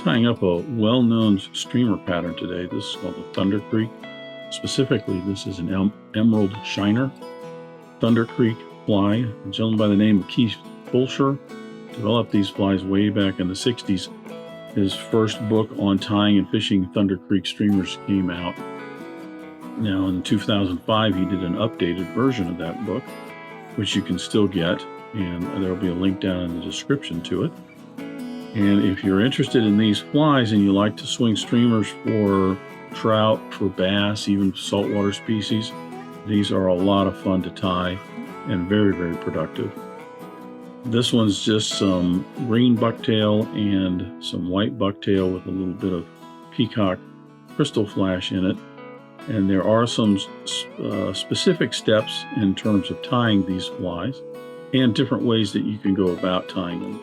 Tying up a well-known streamer pattern today. This is called the Thunder Creek. Specifically, this is an emerald shiner. Thunder Creek fly. A gentleman by the name of Keith Fulsher developed these flies way back in the 60s. His first book on tying and fishing Thunder Creek streamers came out. Now in 2005, he did an updated version of that book, which you can still get, and there will be a link down in the description to it. And if you're interested in these flies and you like to swing streamers for trout, for bass, even saltwater species, these are a lot of fun to tie and very, very productive. This one's just some green bucktail and some white bucktail with a little bit of Peacock Krystal flash in it. And there are some specific steps in terms of tying these flies and different ways that you can go about tying them.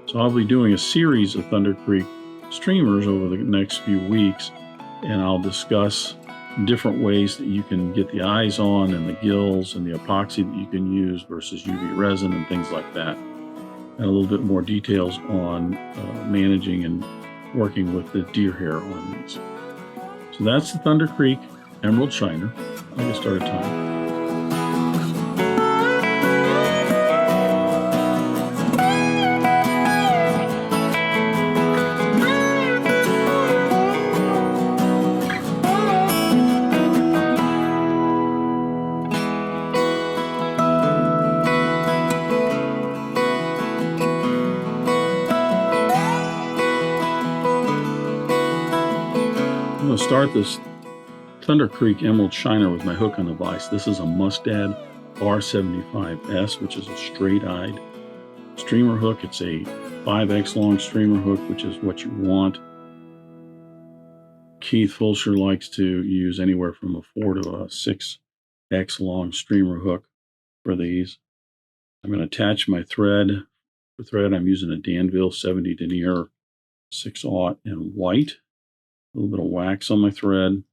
So I'll be doing a series of Thunder Creek streamers over the next few weeks, and I'll discuss different ways that you can get the eyes on and the gills and the epoxy that you can use versus UV resin and things like that. And a little bit more details on managing and working with the deer hair on these. So that's the Thunder Creek Emerald Shiner. I'll get started tying. I'm going to start this Thunder Creek Emerald Shiner with my hook on the vise. This is a Mustad R75S, which is a straight-eyed streamer hook. It's a 5X long streamer hook, which is what you want. Keith Fulsher likes to use anywhere from a 4 to a 6X long streamer hook for these. I'm going to attach my thread. For thread, I'm using a Danville 70 Denier 6/0 in white. A little bit of wax on my thread.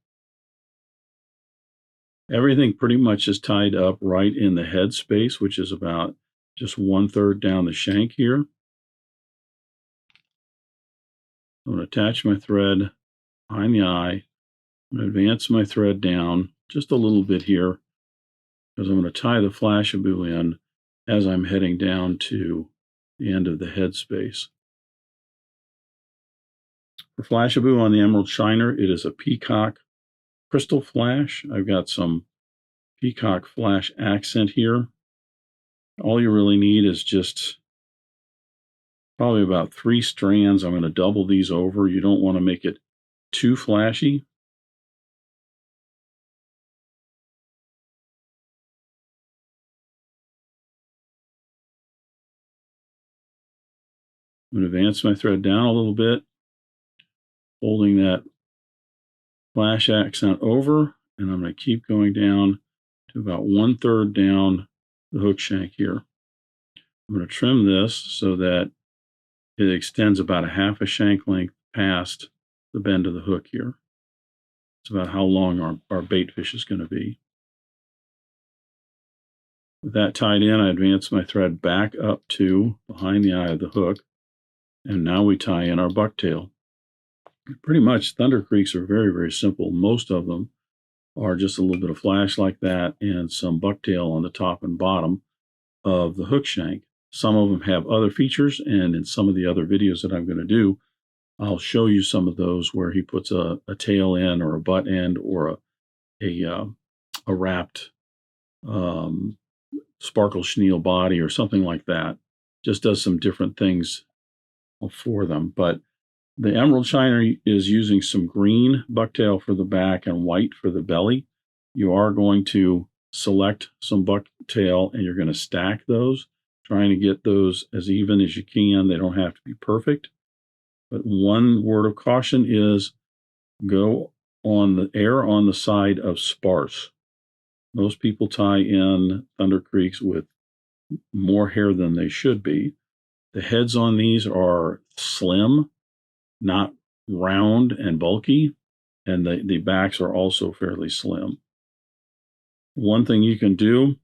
Everything pretty much is tied up right in the head space, which is about just 1/3 down the shank here. I'm going to attach my thread behind the eye. I'm going to advance my thread down just a little bit here because I'm going to tie the Flashabou in as I'm heading down to the end of the head space. For Flashabou on the Emerald Shiner, it is a Peacock Krystal flash. I've got some Peacock flash accent here. All you really need is just probably about 3 strands. I'm going to double these over. You don't want to make it too flashy. I'm going to advance my thread down a little bit, holding that flash accent over, and I'm going to keep going down to about 1/3 down the hook shank here. I'm going to trim this so that it extends about a 1/2 shank length past the bend of the hook here. It's about how long our bait fish is going to be. With that tied in, I advance my thread back up to behind the eye of the hook, and now we tie in our bucktail. Pretty much Thunder Creeks are very, very simple. Most of them are just a little bit of flash like that and some bucktail on the top and bottom of the hook shank. Some of them have other features, and in some of the other videos that I'm going to do, I'll show you some of those where he puts a tail end or a butt end or a wrapped sparkle chenille body or something like that. Just does some different things for them. But the Emerald Shiner is using some green bucktail for the back and white for the belly. You are going to select some bucktail and you're going to stack those, trying to get those as even as you can. They don't have to be perfect. But one word of caution is go on the err on the side of sparse. Most people tie in Thunder Creeks with more hair than they should be. The heads on these are slim, not round and bulky, and the backs are also fairly slim. One thing you can do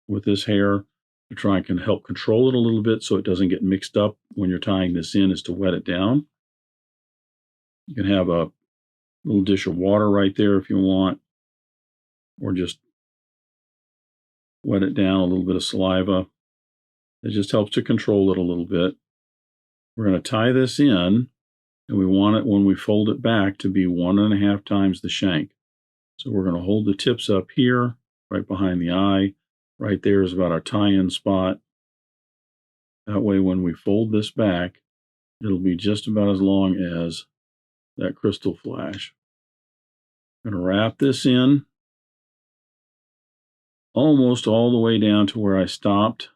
with this hair to try and can help control it a little bit so it doesn't get mixed up when you're tying this in is to wet it down. You can have a little dish of water right there if you want, or just wet it down, a little bit of saliva. It just helps to control it a little bit. We're going to tie this in, and we want it when we fold it back to be 1.5 times the shank. So we're going to hold the tips up here, right behind the eye. Right there is about our tie-in spot. That way when we fold this back, it'll be just about as long as that Krystal flash. I'm going to wrap this in almost all the way down to where I stopped.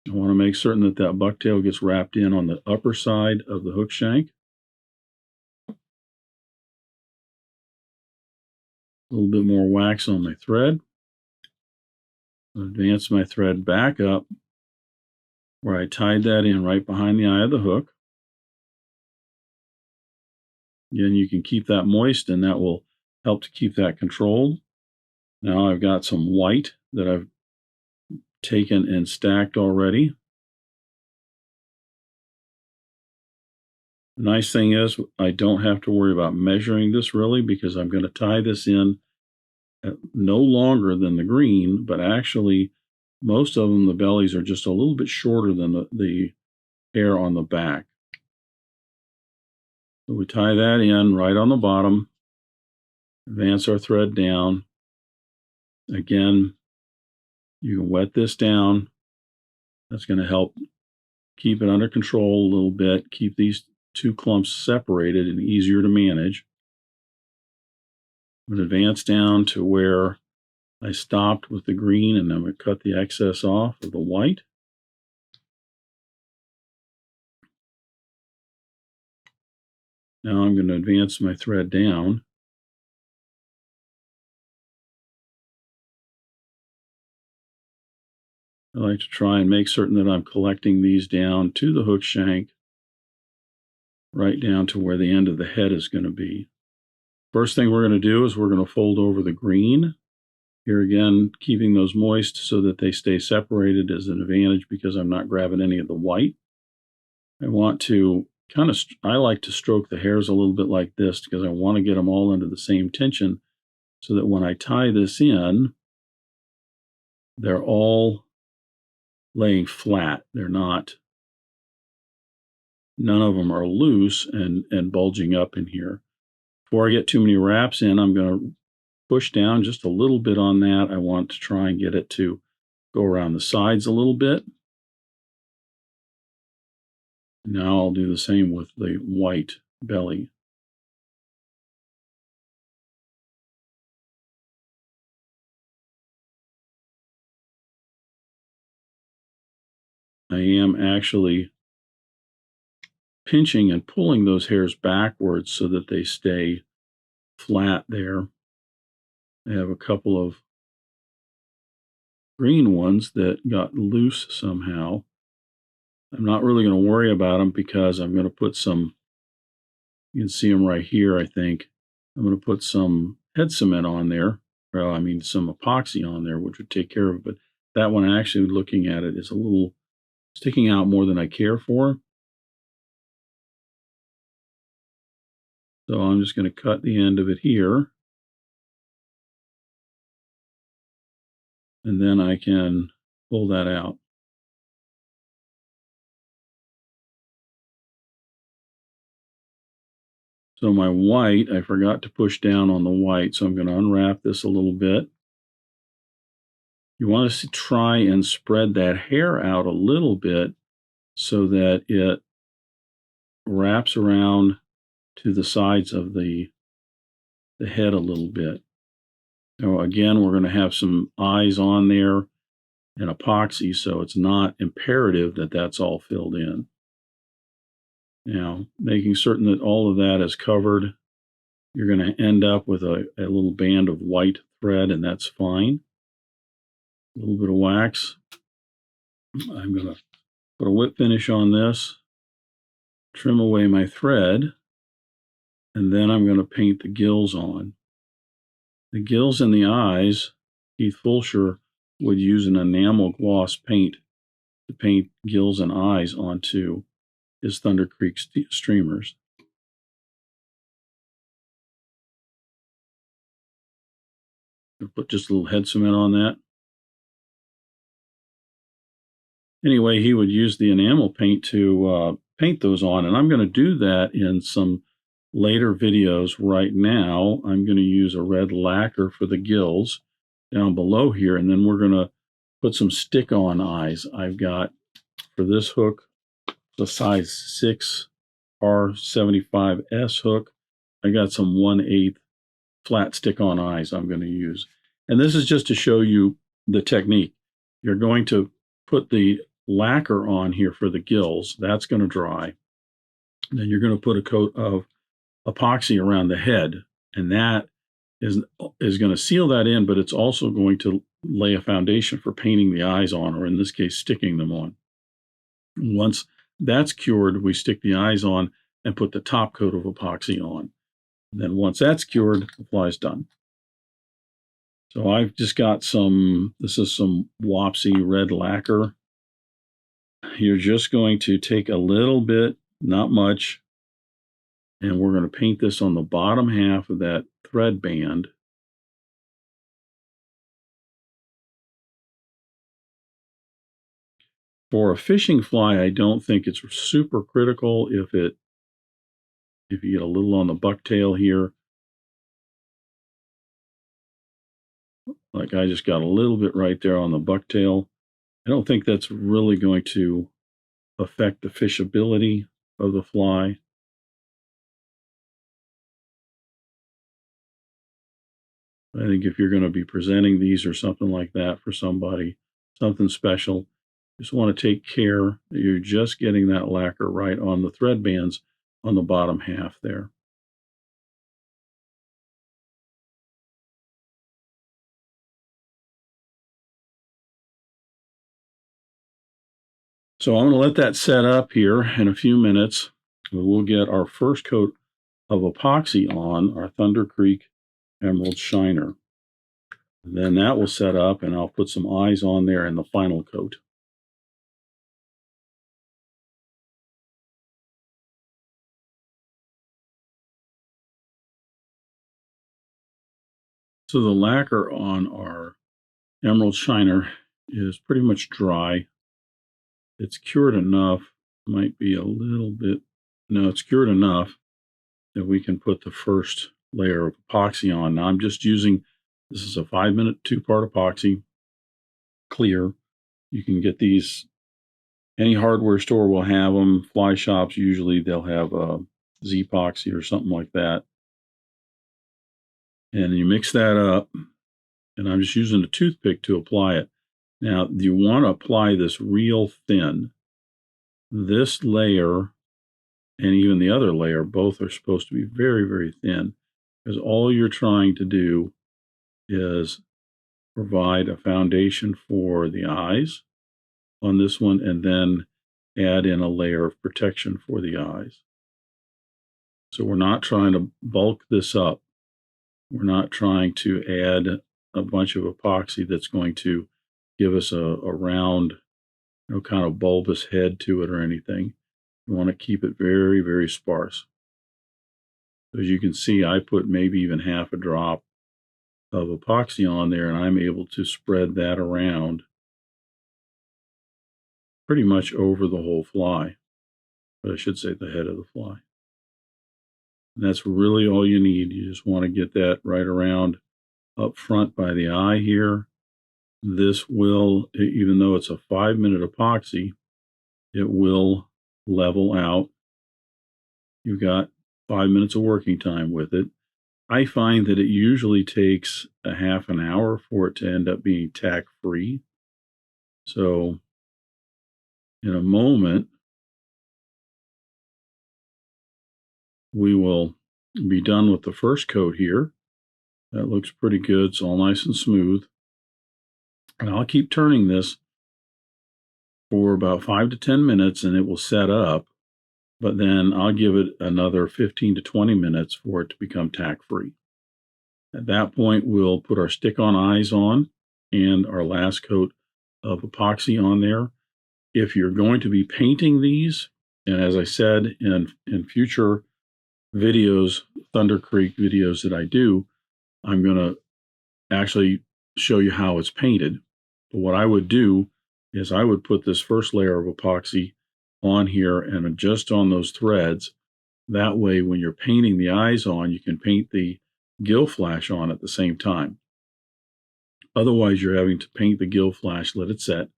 I want to make certain that that bucktail gets wrapped in on the upper side of the hook shank. A little bit more wax on my thread. Advance my thread back up where I tied that in right behind the eye of the hook. Again, you can keep that moist and that will help to keep that controlled. Now I've got some white that I've taken and stacked already. The nice thing is I don't have to worry about measuring this really, because I'm going to tie this in at no longer than the green, but actually most of them, the bellies are just a little bit shorter than the hair on the back. So we tie that in right on the bottom, advance our thread down. Again, you can wet this down. That's going to help keep it under control a little bit, keep these two clumps separated and easier to manage. I'm going to advance down to where I stopped with the green, and I'm going to cut the excess off of the white. Now I'm going to advance my thread down. I like to try and make certain that I'm collecting these down to the hook shank, right down to where the end of the head is going to be. First thing we're going to do is we're going to fold over the green. Here again, keeping those moist so that they stay separated is an advantage because I'm not grabbing any of the white. I want to I like to stroke the hairs a little bit like this because I want to get them all under the same tension so that when I tie this in, they're all laying flat. They're not, none of them are loose and bulging up in here. Before I get too many wraps in, I'm going to push down just a little bit on that. I want to try and get it to go around the sides a little bit. Now I'll do the same with the white belly. I am actually pinching and pulling those hairs backwards so that they stay flat there. I have a couple of green ones that got loose somehow. I'm not really going to worry about them because I'm going to put some, you can see them right here, I think. I'm going to put some head cement on there. Well, I mean some epoxy on there, which would take care of it. But that one, actually looking at it, is a little sticking out more than I care for. So I'm just going to cut the end of it here. And then I can pull that out. So my white, I forgot to push down on the white, so I'm going to unwrap this a little bit. You want to try and spread that hair out a little bit so that it wraps around to the sides of the head a little bit. Now, again, we're going to have some eyes on there and epoxy, so it's not imperative that that's all filled in. Now, making certain that all of that is covered, you're going to end up with a little band of white thread, and that's fine. A little bit of wax. I'm going to put a whip finish on this, trim away my thread, and then I'm going to paint the gills on. The gills and the eyes, Keith Fulsher would use an enamel gloss paint to paint gills and eyes onto his Thunder Creek streamers. Put just a little head cement on that. Anyway, he would use the enamel paint to paint those on, and I'm going to do that in some later videos. Right now, I'm going to use a red lacquer for the gills down below here, and then we're going to put some stick-on eyes. I've got, for this hook, the size 6 R75S hook. I got some 1/8 flat stick-on eyes I'm going to use. And this is just to show you the technique. You're going to put the lacquer on here for the gills. That's going to dry. Then you're going to put a coat of epoxy around the head, and that is going to seal that in, but it's also going to lay a foundation for painting the eyes on, or in this case, sticking them on. Once that's cured, we stick the eyes on and put the top coat of epoxy on. And then once that's cured, the fly's done. So I've just got this is some Wapsi red lacquer. You're just going to take a little bit, not much, and we're going to paint this on the bottom half of that thread band. For a fishing fly, I don't think it's super critical if you get a little on the bucktail here. Like I just got a little bit right there on the bucktail. I don't think that's really going to affect the fishability of the fly. I think if you're going to be presenting these or something like that for somebody, something special, just want to take care that you're just getting that lacquer right on the thread bands on the bottom half there. So I'm going to let that set up here in a few minutes. We'll get our first coat of epoxy on our Thunder Creek Emerald Shiner. And then that will set up, and I'll put some eyes on there in the final coat. So the lacquer on our Emerald Shiner is pretty much dry. It's cured enough, might be a little bit, no, it's cured enough that we can put the first layer of epoxy on. Now I'm just using, this is a 5-minute 2-part epoxy, clear. You can get these, any hardware store will have them. Fly shops, usually they'll have a Z-epoxy or something like that. And you mix that up, and I'm just using a toothpick to apply it. Now, you want to apply this real thin. This layer and even the other layer, both are supposed to be very, very thin, because all you're trying to do is provide a foundation for the eyes on this one, and then add in a layer of protection for the eyes. So we're not trying to bulk this up. We're not trying to add a bunch of epoxy that's going to give us a round, kind of bulbous head to it or anything. You want to keep it very, very sparse. As you can see, I put maybe even half a drop of epoxy on there, and I'm able to spread that around pretty much over the whole fly, but I should say the head of the fly. And that's really all you need. You just want to get that right around up front by the eye here. This will, even though it's a 5-minute epoxy, it will level out. You've got 5 minutes of working time with it. I find that it usually takes a half an hour for it to end up being tack free. So in a moment, we will be done with the first coat here. That looks pretty good. It's all nice and smooth. And I'll keep turning this for about 5 to 10 minutes, and it will set up. But then I'll give it another 15 to 20 minutes for it to become tack free. At that point, we'll put our stick-on eyes on and our last coat of epoxy on there. If you're going to be painting these, and as I said in future videos, Thunder Creek videos that I do, I'm going to actually show you how it's painted. But what I would do is I would put this first layer of epoxy on here and just on those threads. That way, when you're painting the eyes on, you can paint the gill flash on at the same time. Otherwise, you're having to paint the gill flash, let it set,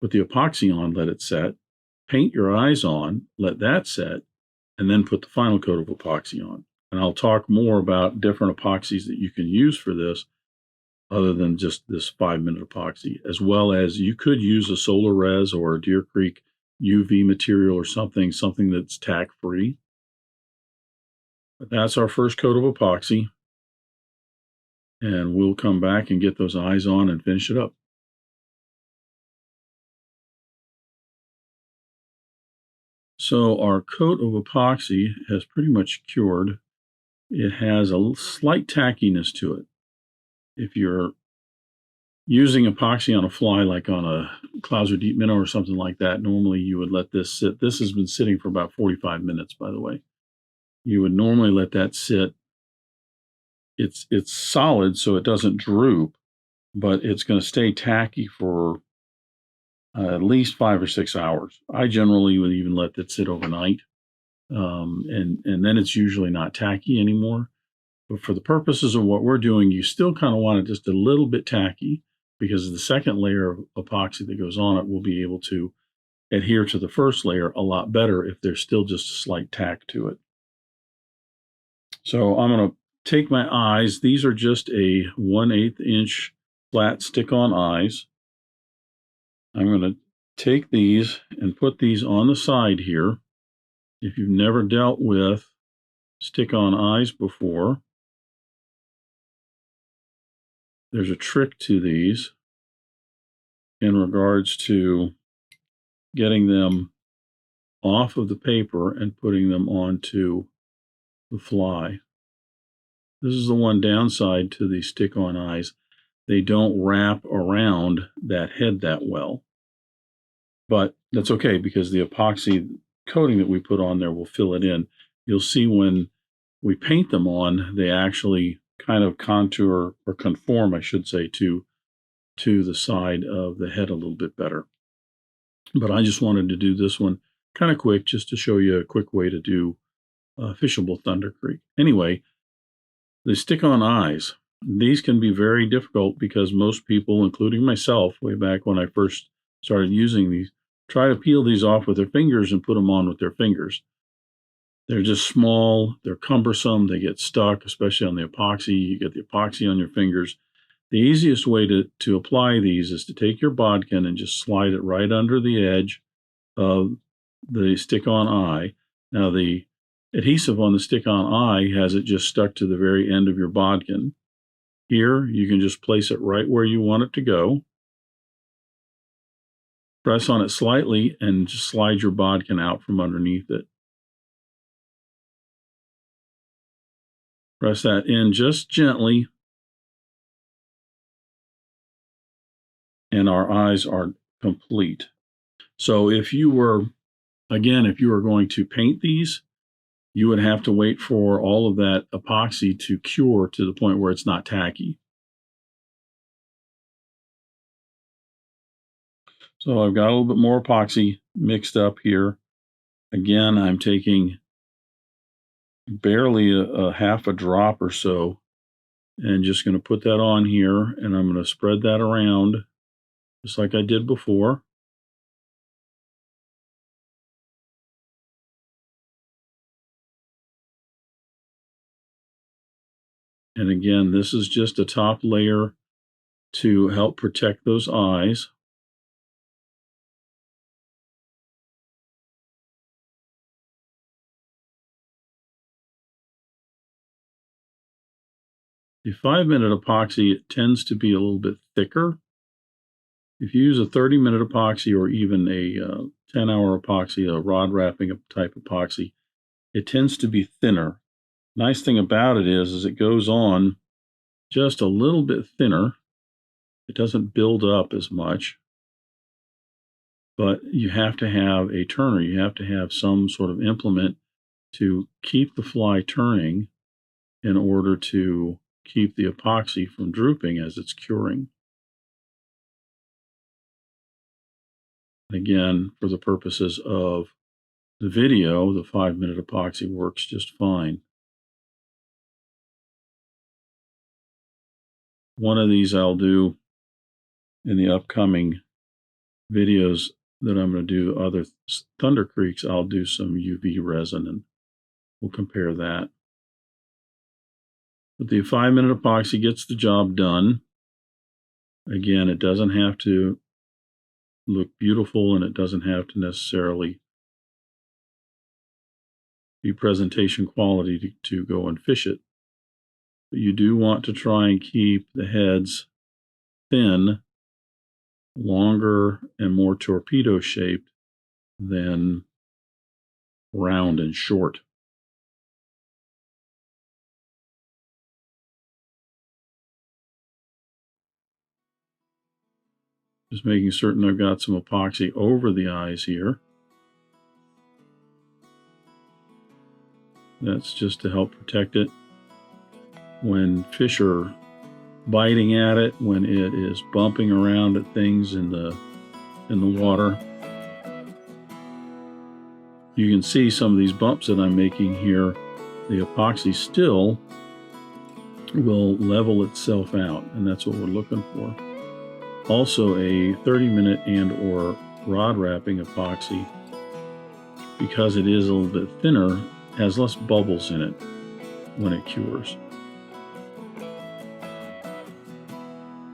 put the epoxy on, let it set, paint your eyes on, let that set, and then put the final coat of epoxy on. And I'll talk more about different epoxies that you can use for this other than just this 5-minute epoxy, as well as you could use a solar res or a Deer Creek UV material or something that's tack free. But that's our first coat of epoxy. And we'll come back and get those eyes on and finish it up. So our coat of epoxy has pretty much cured. It has a slight tackiness to it. If you're using epoxy on a fly, like on a Clouser Deep Minnow or something like that, normally you would let this sit. This has been sitting for about 45 minutes, by the way. You would normally let that sit. It's solid, so it doesn't droop, but it's going to stay tacky for at least 5 or 6 hours. I generally would even let that sit overnight, and then it's usually not tacky anymore. But for the purposes of what we're doing, you still kind of want it just a little bit tacky, because the second layer of epoxy that goes on it will be able to adhere to the first layer a lot better if there's still just a slight tack to it. So I'm going to take my eyes. These are just a 1/8 inch flat stick-on eyes. I'm going to take these and put these on the side here. If you've never dealt with stick-on eyes before, there's a trick to these in regards to getting them off of the paper and putting them onto the fly. This is the one downside to the stick-on eyes. They don't wrap around that head that well. But that's okay, because the epoxy coating that we put on there will fill it in. You'll see when we paint them on, they actually kind of contour, or conform, I should say, to the side of the head a little bit better. But I just wanted to do this one kind of quick, just to show you a quick way to do fishable Thunder Creek. Anyway, the stick-on eyes, these can be very difficult because most people, including myself, way back when I first started using these, try to peel these off with their fingers and put them on with their fingers. They're just small, they're cumbersome, they get stuck, especially on the epoxy. You get the epoxy on your fingers. The easiest way to apply these is to take your bodkin and just slide it right under the edge of the stick-on eye. Now, the adhesive on the stick-on eye has it just stuck to the very end of your bodkin. Here, you can just place it right where you want it to go. Press on it slightly and just slide your bodkin out from underneath it. Press that in just gently, and our eyes are complete. So if you were going to paint these, you would have to wait for all of that epoxy to cure to the point where it's not tacky. So I've got a little bit more epoxy mixed up here. Again, I'm taking barely a half a drop or so, and just going to put that on here, and I'm going to spread that around just like I did before. And again, this is just a top layer to help protect those eyes. The 5-minute epoxy tends to be a little bit thicker. If you use a 30-minute epoxy or even a 10-hour epoxy, a rod wrapping type epoxy, it tends to be thinner. Nice thing about it is it goes on just a little bit thinner. It doesn't build up as much, but you have to have a turner. You have to have some sort of implement to keep the fly turning in order to keep the epoxy from drooping as it's curing. Again, for the purposes of the video, the 5-minute epoxy works just fine. One of these I'll do in the upcoming videos that I'm going to do other Thunder Creeks. I'll do some UV resin and we'll compare that. But the 5-minute epoxy gets the job done. Again, it doesn't have to look beautiful and it doesn't have to necessarily be presentation quality to go and fish it. But you do want to try and keep the heads thin, longer, and more torpedo shaped than round and short. Just making certain I've got some epoxy over the eyes here. That's just to help protect it when fish are biting at it, when it is bumping around at things in the water. You can see some of these bumps that I'm making here. The epoxy still will level itself out, and that's what we're looking for. Also, a 30-minute and or rod wrapping epoxy, because it is a little bit thinner, has less bubbles in it when it cures.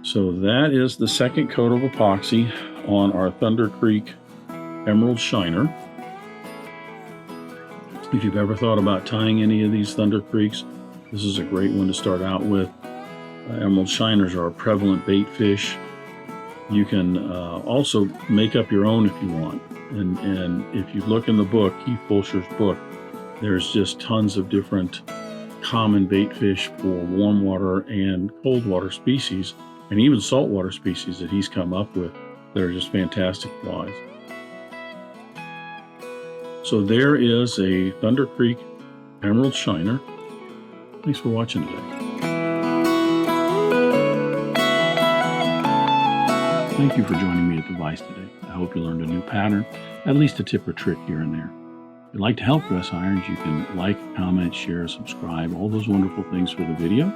So that is the second coat of epoxy on our Thunder Creek Emerald Shiner. If you've ever thought about tying any of these Thunder Creeks, this is a great one to start out with. Emerald Shiners are a prevalent bait fish. You can also make up your own if you want. And if you look in the book, Keith Fulsher's book, there's just tons of different common bait fish for warm water and cold water species, and even saltwater species that he's come up with that are just fantastic flies. So there is a Thunder Creek Emerald Shiner. Thanks for watching today. Thank you for joining me at the Vise today. I hope you learned a new pattern, at least a tip or trick here and there. If you'd like to help Dress Irons, you can like, comment, share, subscribe, all those wonderful things for the video.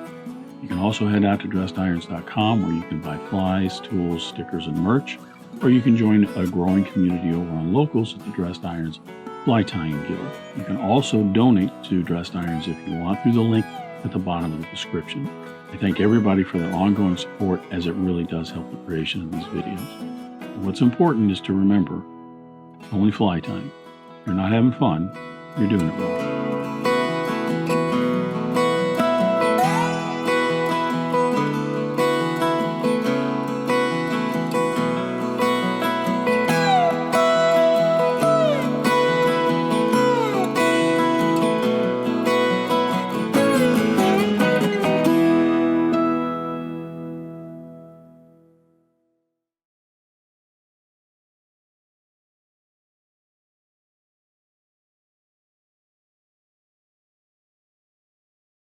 You can also head out to dressedirons.com where you can buy flies, tools, stickers, and merch, or you can join a growing community over on Locals at the Dressed Irons Fly Tying Guild. You can also donate to Dressed Irons if you want through the link at the bottom of the description. I thank everybody for their ongoing support, as it really does help the creation of these videos. And what's important is to remember, only fly tying. If you're not having fun, you're doing it wrong.